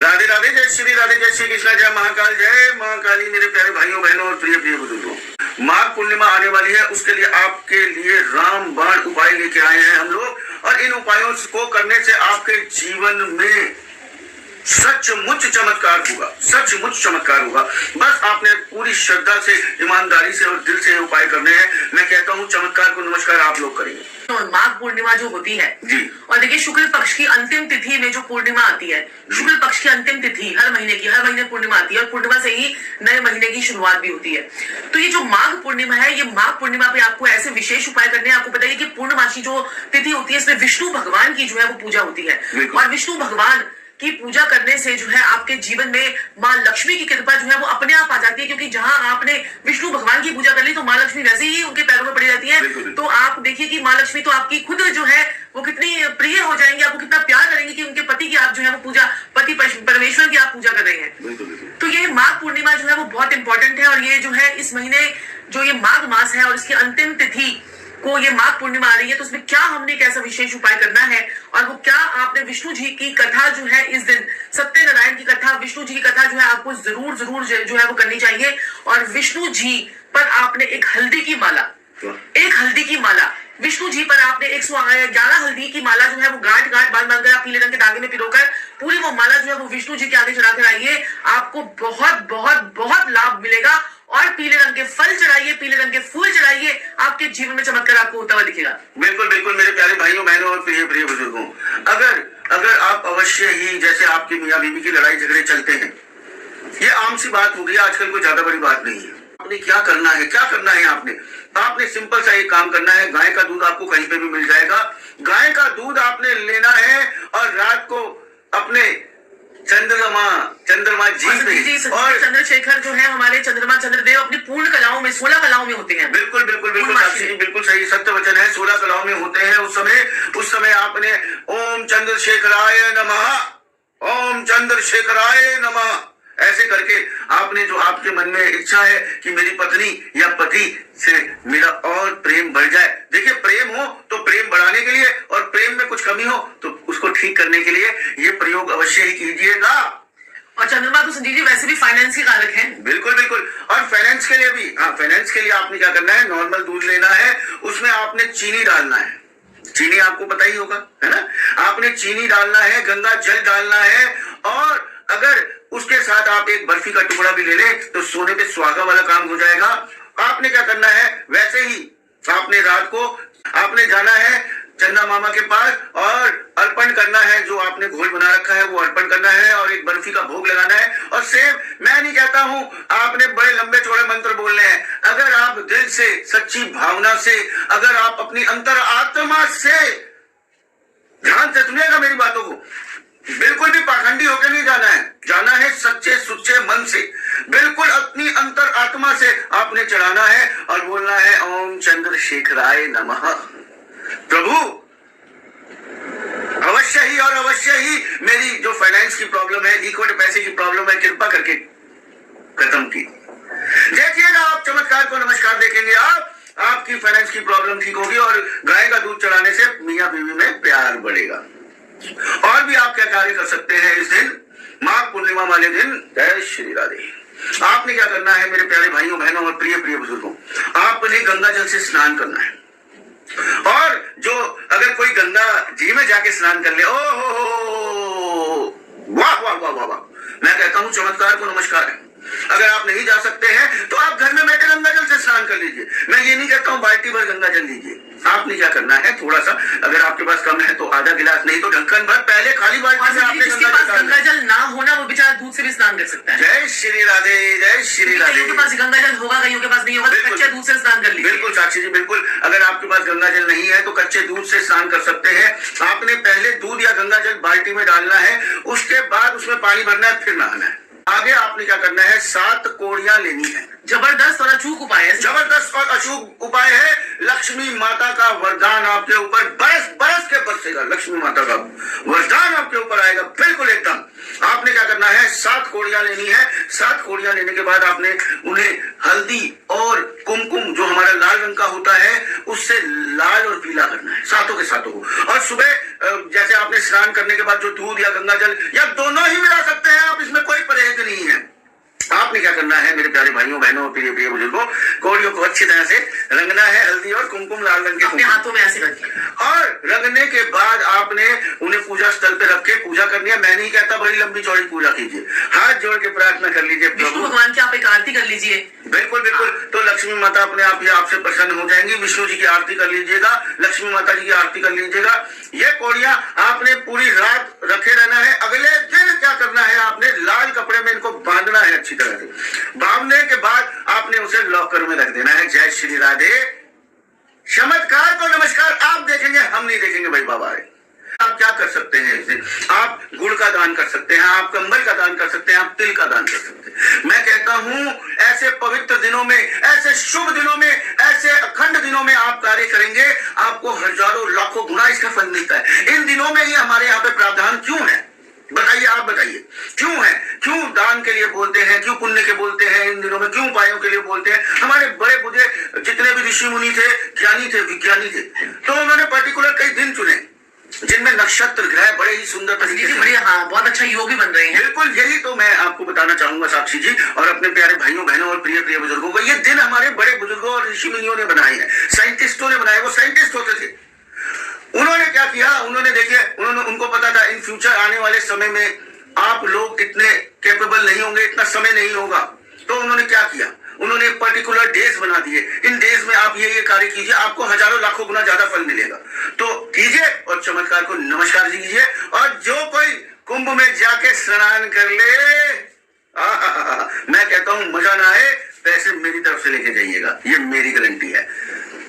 राधे राधे, जय श्री राधे, जय श्री कृष्णा, जय महाकाल, जय महाकाली। मेरे प्यारे भाइयों बहनों और प्रिय प्रिय बुजुर्गों, माघ पूर्णिमा आने वाली है, उसके लिए आपके लिए रामबाण उपाय लेके आए हैं हम लोग। और इन उपायों को करने से आपके जीवन में सचमुच चमत्कार होगा, सचमुच चमत्कार होगा। बस आपने पूरी श्रद्धा से, ईमानदारी से और दिल से उपाय करने हैं। मैं कहता हूँ चमत्कार को नमस्कार आप लोग करेंगे। तो माघ पूर्णिमा जो होती है जी, और देखिए शुक्ल पक्ष की अंतिम तिथि में जो पूर्णिमा आती है, शुक्ल पक्ष की अंतिम तिथि हर महीने पूर्णिमा आती है और पूर्णिमा से ही नए महीने की शुरुआत भी होती है। तो ये जो माघ पूर्णिमा है, ये माघ पूर्णिमा पे आपको ऐसे विशेष उपाय करने हैं। आपको बताइए कि पूर्णमासी जो तिथि होती है, इसमें विष्णु भगवान की जो है वो पूजा होती है और विष्णु भगवान की पूजा करने से जो है आपके जीवन में माँ लक्ष्मी की कृपा जो है वो अपने आप आ जाती है। क्योंकि जहां आपने विष्णु भगवान की पूजा कर ली तो माँ लक्ष्मी वैसे ही उनके पैरों में पड़ी रहती है। तो आप देखिए कि माँ लक्ष्मी तो आपकी खुद जो है वो कितनी प्रिय हो जाएंगे, आपको कितना प्यार करेंगे कि उनके पति की आप जो है वो पूजा, पति परमेश्वर की आप पूजा कर रहे हैं। तो ये माघ पूर्णिमा जो है वो बहुत इंपॉर्टेंट है और ये जो है इस महीने जो ये माघ मास है और इसकी अंतिम तिथि को ये माघ पूर्णिमा आ रही है, तो उसमें क्या हमने कैसा विशेष उपाय करना है और वो क्या आपने विष्णु जी की कथा जो है इस दिन सत्यनारायण की कथा, विष्णु जी की कथा जो है आपको जरूर जो है वो करनी चाहिए। और विष्णु जी पर आपने एक हल्दी की माला विष्णु जी पर आपने 111 हल्दी की माला जो है वो गांठ बांध कर आप पीले रंग के धागे में पिरोकर पूरी वो माला जो है वो विष्णु जी के आगे चढ़ाकर आइए। आपको बहुत बहुत बहुत लाभ मिलेगा। और पीले रंग के फल चढ़ाइए, पीले रंग के फूल चढ़ाइए, आपके जीवन में चमत्कार आपको होता हुआ दिखेगा। बिल्कुल बिल्कुल मेरे प्यारे भाइयों बहनों और प्रिय प्रिय बुजुर्गों, अगर आप अवश्य ही, जैसे आपकी मियाँ बीवी की लड़ाई झगड़े चलते हैं, ये आम सी बात हो गई आजकल, कोई ज्यादा बड़ी बात नहीं है। आपने क्या करना है आपने सिंपल सा एक काम करना है। गाय का दूध आपको कहीं पे भी मिल जाएगा। गाय का दूध आपने लेना है और रात को अपने चंद्रमा जी और चंद्रशेखर जो है हमारे चंद्रदेव अपनी पूर्ण कलाओं में 16 कलाओं में होते हैं। बिल्कुल बिल्कुल सही सत्य वचन है, 16 कलाओं में होते हैं। उस समय आपने ओम चंद्रशेखराय नमः ऐसे करके आपने, जो आपके मन में इच्छा है कि मेरी पत्नी या पति से मेरा और प्रेम बढ़ जाए। देखिए, प्रेम हो तो प्रेम बढ़ाने के लिए और प्रेम में कुछ कमी हो तो उसको ठीक करने के लिए ये प्रयोग अवश्य ही कीजिएगा। और चंद्रमा तो संजीव जी वैसे भी फाइनेंस के कारक हैं। बिल्कुल। और फाइनेंस के लिए भी, फाइनेंस के लिए आपने क्या करना है, नॉर्मल दूध लेना है, उसमें आपने चीनी डालना है। चीनी आपको पता ही होगा, है ना। आपने चीनी डालना है, गंगा जल डालना है और अगर उसके साथ आप एक बर्फी का टुकड़ा भी ले लें तो सोने पे सुहागा वाला काम हो जाएगा। आपने क्या करना है, वैसे ही आपने रात को आपने जाना है चंदा मामा के पास और अर्पण करना है। जो आपने घोल बना रखा है वो अर्पण करना है और एक बर्फी का भोग लगाना है। और सेम, मैं नहीं कहता हूं आपने बड़े लंबे चौड़े मंत्र बोलने हैं। अगर आप दिल से, सच्ची भावना से, अगर आप अपनी अंतर आत्मा से, ध्यान से सुनिएगा मेरी बातों को, बिल्कुल भी पाखंडी होकर नहीं जाना है सच्चे सुच्चे मन से, बिल्कुल अपनी अंतर आत्मा से आपने चढ़ाना है और बोलना है ओम चंद्रशेखराय नमः। प्रभु अवश्य ही मेरी जो फाइनेंस की प्रॉब्लम है, लिक्विड पैसे की प्रॉब्लम है, कृपा करके खत्म की। देखिएगा आप चमत्कार को नमस्कार देखेंगे, आपकी फाइनेंस की प्रॉब्लम ठीक होगी और गाय का दूध चढ़ाने से मियाँ बीवी में प्यार बढ़ेगा। और भी आप क्या कार्य कर सकते हैं इस दिन, माघ पूर्णिमा वाले दिन। जय श्री राधे। आपने क्या करना है मेरे प्यारे भाइयों बहनों और प्रिय प्रिय बुजुर्गों, आपने गंगा जल से स्नान करना है। और जो अगर कोई गंगा जी में जाके स्नान कर ले, ओ वाह वाह वाह वाह वाह, मैं कहता हूं चमत्कार को नमस्कार है। अगर आप नहीं जा सकते हैं तो आप घर में बैठे गंगा जल से स्नान कर लीजिए। मैं ये नहीं कहता हूं बाल्टी भर गंगा जल लीजिए। आपने क्या करना है, थोड़ा सा, अगर आपके पास कम है तो आधा गिलास, नहीं तो ढक्कन भर, पहले खाली बाल्टी में आपने गंगा जल ना होना वो बेचारा दूध से भी स्नान कर सकता है। जय श्री राधे, जय श्री राधे। कईयों के पास गंगा जल होगा, कईयों के पास नहीं होगा, तो कच्चे दूध से स्नान कर लीजिए। बिल्कुल साक्षी जी, बिल्कुल। अगर आपके पास गंगा जल नहीं है तो कच्चे दूध से स्नान कर सकते हैं। आपने पहले दूध या गंगा जल बाल्टी में डालना है, उसके बाद उसमें पानी भरना है, फिर नहाना है। आगे आपने क्या करना है, 7 कोड़ियां लेनी है। जबरदस्त और अचूक उपाय है, जबरदस्त और अचूक उपाय है। लक्ष्मी माता का वरदान आपके ऊपर बरस के बरसेगा। लक्ष्मी माता का वरदान आपके ऊपर आएगा, बिल्कुल एकदम। आपने क्या करना है, 7 कोड़ियां लेनी है। 7 कोड़ियां लेने के बाद आपने उन्हें हल्दी और कुमकुम, जो हमारा लाल रंग का होता है, उससे लाल और पीला करना है, सातों के सातों को। और सुबह जैसे आपने स्नान करने के बाद जो दूध या गंगा जल या दोनों ही मिला सकते हैं भाइयों बहनों और प्रिय प्रिय बुजुर्गों, कौड़ियों को अच्छी तरह से रंगना है हल्दी और कुमकुम लाल रंग के अपने हाथों में ऐसे रखिए और रंगने के बाद आपने उन्हें पूजा स्थल पे रख के पूजा करनी है। मैं नहीं कहता बड़ी लंबी चौड़ी पूजा कीजिए, हाथ जोड़ के प्रार्थना कर लीजिए विष्णु भगवान की आप एक आरती कर लीजिए। बिल्कुल बिल्कुल, तो लक्ष्मी माता अपने आप ही आपसे प्रसन्न हो जाएंगी। विष्णु जी की आरती कर लीजिएगा, लक्ष्मी माता जी की आरती कर लीजिएगा। ये कौड़ियां आपने पूरी रात रखे रहना है। अगले दिन क्या करना है, आपने लाल कपड़े में इनको बांधना है अच्छी तरह से। बांधने के बाद आपने उसे लॉकर में रख देना है। जय श्री राधे। चमत्कार को नमस्कार आप देखेंगे, हम नहीं देखेंगे भाई बाबा। आप क्या कर सकते हैं इससे, आप गुड़ का दान कर सकते हैं, आप कंबल का दान कर सकते हैं, आप तिल का दान कर सकते हैं। मैं कहता हूं ऐसे पवित्र दिनों में, ऐसे शुभ दिनों में, ऐसे अखंड दिनों में आप कार्य करेंगे, आपको हजारों लाखों गुना इसका फल मिलता है। इन दिनों में ही हमारे यहाँ पे प्रावधान क्यों है बताइए, आप बताइए क्यों है, क्यों दान के लिए बोलते हैं, क्यों पुण्य के बोलते हैं इन दिनों में, क्यों उपायों के लिए बोलते हैं। हमारे बड़े बुढ़े जितने भी ऋषि मुनि थे, ज्ञानी थे, विज्ञानी थे, तो उन्होंने पर्टिकुलर कई दिन चुने जिनमें नक्षत्र ग्रह बड़े ही सुंदर तरीके से बढ़िया, हाँ बहुत अच्छा योग भी बन रहे हैं। बिल्कुल, यही तो मैं आपको बताना चाहूंगा साक्षी जी और अपने प्यारे भाइयों बहनों और प्रिय प्रिय बुजुर्गों को। ये दिन हमारे बड़े बुजुर्गों और ऋषि मुनियों ने बनाए हैं, साइंटिस्टों ने बनाए। वो साइंटिस्ट होते थे, उन्होंने क्या किया, उन्होंने देखिए, उनको पता था इन फ्यूचर आने वाले समय में आप लोग इतने कैपेबल नहीं होंगे, इतना समय नहीं होगा। तो उन्होंने क्या किया, उन्होंने पर्टिकुलर डेज बना दिए। इन डेज में आप ये कार्य कीजिए, आपको हजारों लाखों गुना ज्यादा फल मिलेगा। तो कीजिए और चमत्कार को नमस्कार कीजिए। और जो कोई कुंभ में जाके स्नान कर ले, मैं कहता हूं मजा ना आए, पैसे मेरी तरफ से लेके जाइएगा, ये मेरी गारंटी है।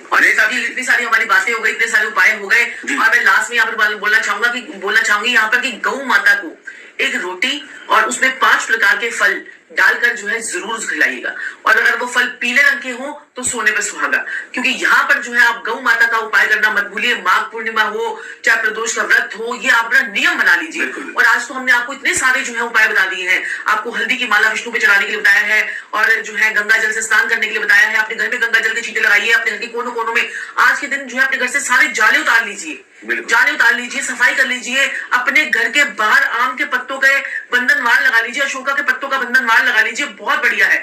और इतनी सारी हमारी बातें हो गई, इतने सारे उपाय हो गए, और मैं लास्ट में यहाँ पर बोलना चाहूंगी यहाँ पर कि गौ माता को एक रोटी और उसमें 5 प्रकार के फल डालकर जो है जरूर खिलाइएगा। और अगर वो फल पीले रंग के हो तो सोने पे सुहागा, क्योंकि यहाँ पर जो है आप गौ माता का उपाय करना मत भूलिए। माघ पूर्णिमा हो चाहे प्रदोष का व्रत हो, ये आप अपना नियम बना लीजिए। और आज तो हमने आपको इतने सारे जो है उपाय बता दिए हैं। आपको हल्दी की माला विष्णु पे चढ़ाने के लिए बताया है, और जो है गंगा जल से स्नान करने के लिए बताया है। अपने घर में गंगा जल के छींटे लगाइए, अपने घर के कोनों कोनों में आज के दिन जो है अपने घर से सारे जाले उतार लीजिए, सफाई कर लीजिए। अपने घर के बाहर आम के पत्तों के बंधनवार लगा लीजिए, अशोका के पत्तों का बंधनवार लगा लीजिए, बहुत बढ़िया है।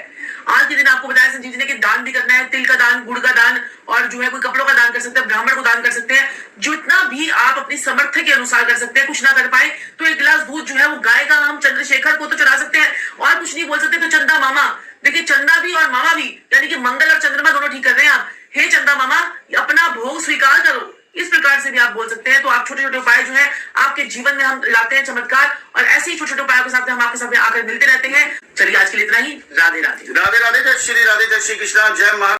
आज के दिन आपको बताया संजीव जी ने कि दान भी करना है, तिल का दान, गुड़ का दान, और जो है कोई कपड़ों का दान कर सकते हैं, ब्राह्मण को दान कर सकते हैं। जितना भी आप अपनी समर्थ के अनुसार कर सकते हैं। कुछ ना कर पाए तो एक गिलास दूध जो है वो गाय का हम चंद्रशेखर को तो चढ़ा सकते हैं, और कुछ नहीं बोल सकते तो चंदा मामा, देखिए चंदा भी और मामा भी, यानी कि मंगल और चंद्रमा दोनों ठीक कर रहे हैं आप। हे चंदा मामा, अपना भोग स्वीकार करो, इस प्रकार से भी आप बोल सकते हैं। तो आप छोटे छोटे उपाय जो है आपके जीवन में हम लाते हैं चमत्कार, और ऐसे ही छोटे छोटे उपायों के साथ हम आपके साथ आकर मिलते रहते हैं। चलिए आज के लिए इतना ही। राधे राधे। राधे राधे। जय श्री राधे, जय श्री कृष्णा, जय महा